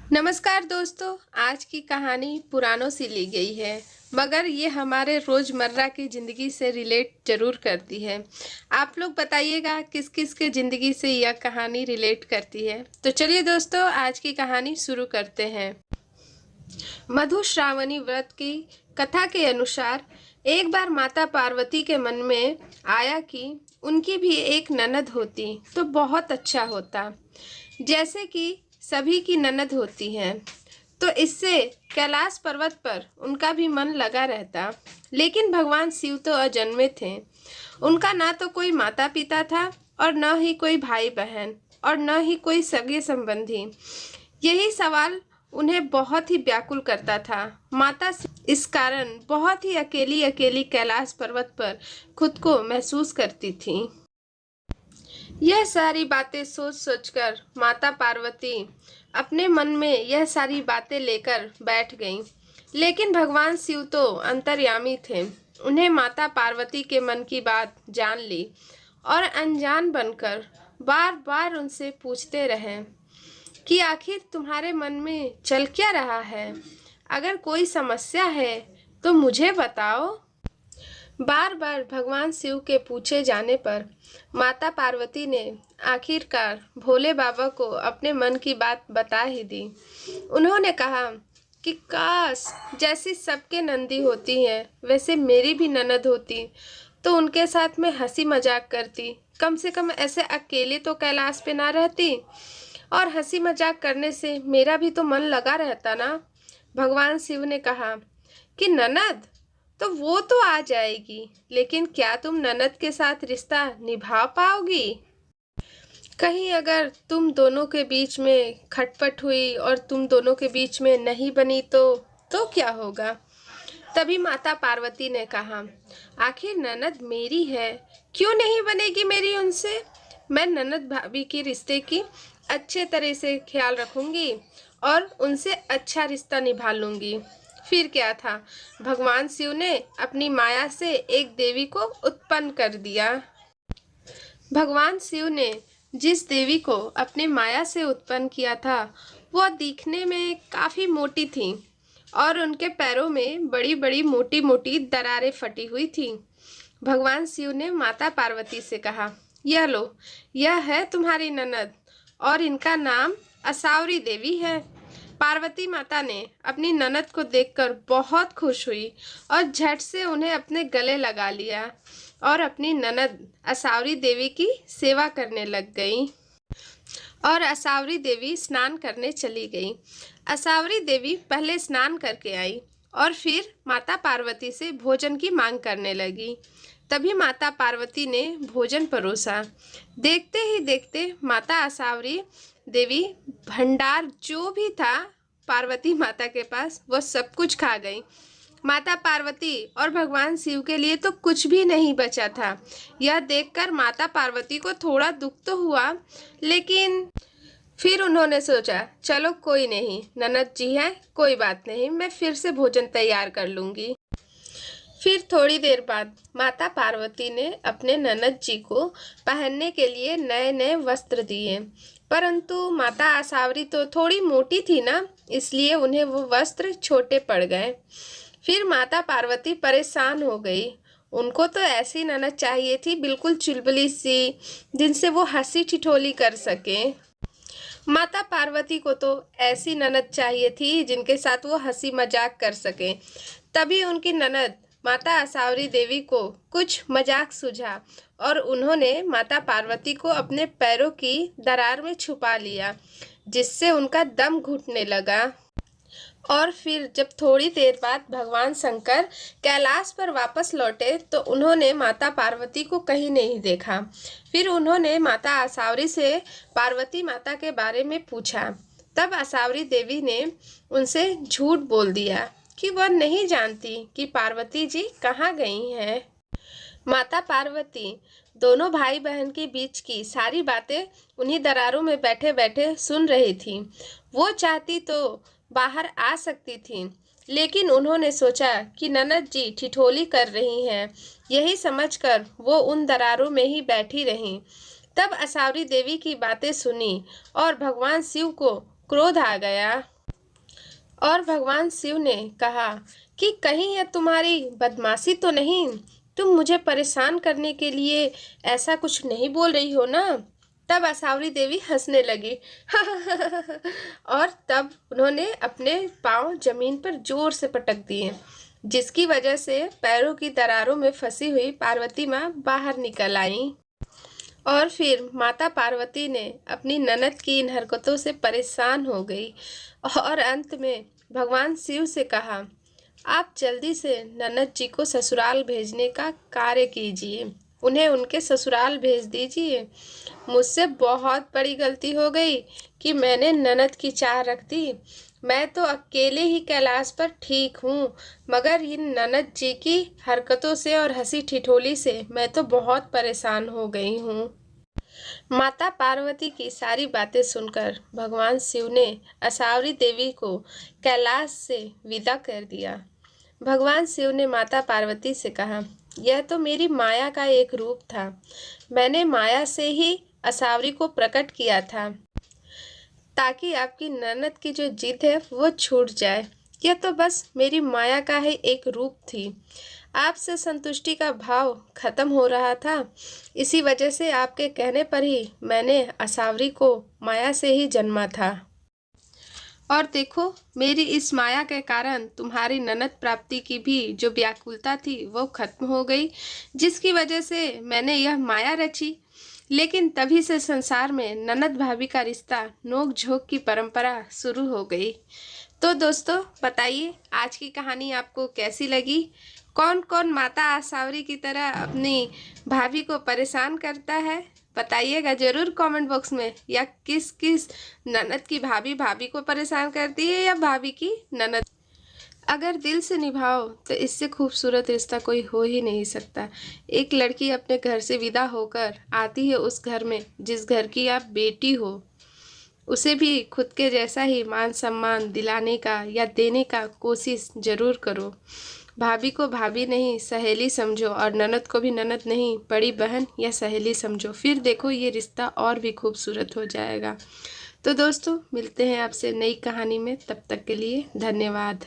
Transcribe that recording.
नमस्कार दोस्तों। आज की कहानी पुरानों से ली गई है, मगर ये हमारे रोज़मर्रा की ज़िंदगी से रिलेट ज़रूर करती है। आप लोग बताइएगा किस किस के ज़िंदगी से यह कहानी रिलेट करती है। तो चलिए दोस्तों, आज की कहानी शुरू करते हैं। मधुश्रावणी व्रत की कथा के अनुसार एक बार माता पार्वती के मन में आया कि उनकी भी एक ननद होती तो बहुत अच्छा होता, जैसे कि सभी की ननद होती हैं। तो इससे कैलाश पर्वत पर उनका भी मन लगा रहता। लेकिन भगवान शिव तो अजन्मे थे। उनका ना तो कोई माता पिता था और न ही कोई भाई बहन और न ही कोई सगे संबंधी। यही सवाल उन्हें बहुत ही व्याकुल करता था। माता इस कारण बहुत ही अकेली अकेली कैलाश पर्वत पर खुद को महसूस करती थी। यह सारी बातें सोच सोचकर माता पार्वती अपने मन में यह सारी बातें लेकर बैठ गईं। लेकिन भगवान शिव तो अंतर्यामी थे। उन्हें माता पार्वती के मन की बात जान ली और अनजान बनकर बार बार उनसे पूछते रहे कि आखिर तुम्हारे मन में चल क्या रहा है। अगर कोई समस्या है तो मुझे बताओ। बार बार भगवान शिव के पूछे जाने पर माता पार्वती ने आखिरकार भोले बाबा को अपने मन की बात बता ही दी। उन्होंने कहा कि काश जैसी सबके नंदी होती हैं वैसे मेरी भी ननद होती तो उनके साथ मैं हंसी मजाक करती। कम से कम ऐसे अकेले तो कैलाश पे ना रहती और हंसी मजाक करने से मेरा भी तो मन लगा रहता ना। भगवान शिव ने कहा कि ननद तो वो तो आ जाएगी, लेकिन क्या तुम ननद के साथ रिश्ता निभा पाओगी? कहीं अगर तुम दोनों के बीच में खटपट हुई और तुम दोनों के बीच में नहीं बनी तो क्या होगा? तभी माता पार्वती ने कहा, आखिर ननद मेरी है, क्यों नहीं बनेगी मेरी उनसे? मैं ननद भाभी के रिश्ते की अच्छे तरह से ख्याल रखूंगी और उनसे अच्छा रिश्ता निभा लूंगी। फिर क्या था, भगवान शिव ने अपनी माया से एक देवी को उत्पन्न कर दिया। भगवान शिव ने जिस देवी को अपने माया से उत्पन्न किया था वह दिखने में काफ़ी मोटी थी और उनके पैरों में बड़ी बड़ी मोटी मोटी दरारें फटी हुई थी। भगवान शिव ने माता पार्वती से कहा, यह लो, यह है तुम्हारी ननद और इनका नाम असावरी देवी है। पार्वती माता ने अपनी ननद को देखकर बहुत खुश हुई और झट से उन्हें अपने गले लगा लिया और अपनी ननद असावरी देवी की सेवा करने लग गई। और असावरी देवी स्नान करने चली गई। असावरी देवी पहले स्नान करके आई और फिर माता पार्वती से भोजन की मांग करने लगी। तभी माता पार्वती ने भोजन परोसा। देखते ही देखते माता असावरी देवी भंडार जो भी था पार्वती माता के पास वह सब कुछ खा गई। माता पार्वती और भगवान शिव के लिए तो कुछ भी नहीं बचा था। यह देखकर माता पार्वती को थोड़ा दुख तो हुआ, लेकिन फिर उन्होंने सोचा चलो कोई नहीं, ननद जी है, कोई बात नहीं, मैं फिर से भोजन तैयार कर लूँगी। फिर थोड़ी देर बाद माता पार्वती ने अपने ननद जी को पहनने के लिए नए नए वस्त्र दिए, परंतु माता आसावरी तो थोड़ी मोटी थी ना, इसलिए उन्हें वो वस्त्र छोटे पड़ गए। फिर माता पार्वती परेशान हो गई। उनको तो ऐसी ननद चाहिए थी, बिल्कुल चुलबुली सी, जिनसे वो हंसी ठिठोली कर सके। माता पार्वती को तो ऐसी ननद चाहिए थी जिनके साथ वो हंसी मजाक कर सके। तभी उनकी ननद माता आसावरी देवी को कुछ मजाक सूझा और उन्होंने माता पार्वती को अपने पैरों की दरार में छुपा लिया, जिससे उनका दम घुटने लगा। और फिर जब थोड़ी देर बाद भगवान शंकर कैलाश पर वापस लौटे तो उन्होंने माता पार्वती को कहीं नहीं देखा। फिर उन्होंने माता आसावरी से पार्वती माता के बारे में पूछा। तब आसावरी देवी ने उनसे झूठ बोल दिया कि वह नहीं जानती कि पार्वती जी कहाँ गई हैं। माता पार्वती दोनों भाई बहन के बीच की सारी बातें उन्हीं दरारों में बैठे बैठे सुन रही थी। वो चाहती तो बाहर आ सकती थी, लेकिन उन्होंने सोचा कि ननद जी ठिठोली कर रही हैं, यही समझकर वो उन दरारों में ही बैठी रहीं। तब असावरी देवी की बातें सुनी और भगवान शिव को क्रोध आ गया। और भगवान शिव ने कहा कि कहीं यह तुम्हारी बदमाशी तो नहीं, तुम मुझे परेशान करने के लिए ऐसा कुछ नहीं बोल रही हो ना। तब असावरी देवी हंसने लगी और तब उन्होंने अपने पांव जमीन पर जोर से पटक दिए, जिसकी वजह से पैरों की दरारों में फंसी हुई पार्वती माँ बाहर निकल आई। और फिर माता पार्वती ने अपनी ननद की इन हरकतों से परेशान हो गई और अंत में भगवान शिव से कहा, आप जल्दी से ननद जी को ससुराल भेजने का कार्य कीजिए, उन्हें उनके ससुराल भेज दीजिए। मुझसे बहुत बड़ी गलती हो गई कि मैंने ननद की चाह रख दी। मैं तो अकेले ही कैलाश पर ठीक हूँ, मगर इन ननद जी की हरकतों से और हंसी ठिठोली से मैं तो बहुत परेशान हो गई हूँ। माता पार्वती की सारी बातें सुनकर भगवान शिव ने असावरी देवी को कैलाश से विदा कर दिया। भगवान शिव ने माता पार्वती से कहा, यह तो मेरी माया का एक रूप था। मैंने माया से ही असावरी को प्रकट किया था ताकि आपकी ननद की जो जिद है वो छूट जाए। यह तो बस मेरी माया का ही एक रूप थी। आपसे संतुष्टि का भाव खत्म हो रहा था, इसी वजह से आपके कहने पर ही मैंने असावरी को माया से ही जन्मा था। और देखो, मेरी इस माया के कारण तुम्हारी ननद प्राप्ति की भी जो व्याकुलता थी वो खत्म हो गई, जिसकी वजह से मैंने यह माया रची। लेकिन तभी से संसार में ननद भाभी का रिश्ता नोक झोंक की परंपरा शुरू हो गई। तो दोस्तों, बताइए आज की कहानी आपको कैसी लगी? कौन कौन माता आसावरी की तरह अपनी भाभी को परेशान करता है? बताइएगा ज़रूर कमेंट बॉक्स में। या किस किस ननद की भाभी भाभी को परेशान करती है या भाभी की ननद। अगर दिल से निभाओ तो इससे खूबसूरत रिश्ता कोई हो ही नहीं सकता। एक लड़की अपने घर से विदा होकर आती है उस घर में जिस घर की आप बेटी हो, उसे भी खुद के जैसा ही मान सम्मान दिलाने का या देने का कोशिश ज़रूर करो। भाभी को भाभी नहीं सहेली समझो और ननद को भी ननद नहीं बड़ी बहन या सहेली समझो, फिर देखो ये रिश्ता और भी खूबसूरत हो जाएगा। तो दोस्तों, मिलते हैं आपसे नई कहानी में, तब तक के लिए धन्यवाद।